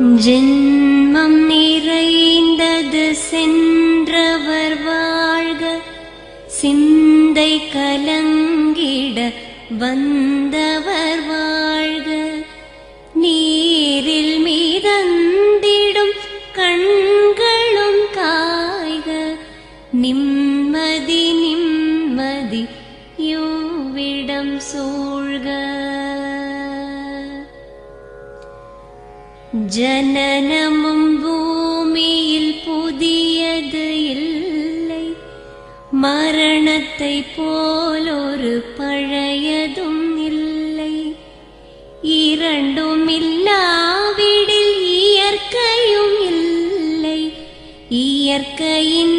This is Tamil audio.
ஜென்மம் நிறைந்தது சென்றவர் வாழ்க, சிந்தை கலங்கிட வந்தவர் வாழ்க. நீரில் மிதந்திடும் கண்களும் காய்க, நிம்மதி நிம்மதி யோவிடம் சூழ்க. ஜனனமும் பூமியில் புதியது இல்லை, மரணத்தை போலொரு பழையதும் இல்லை. இரண்டும் இல்லாவிடில் இயற்கையும் இல்லை, இயற்கையின்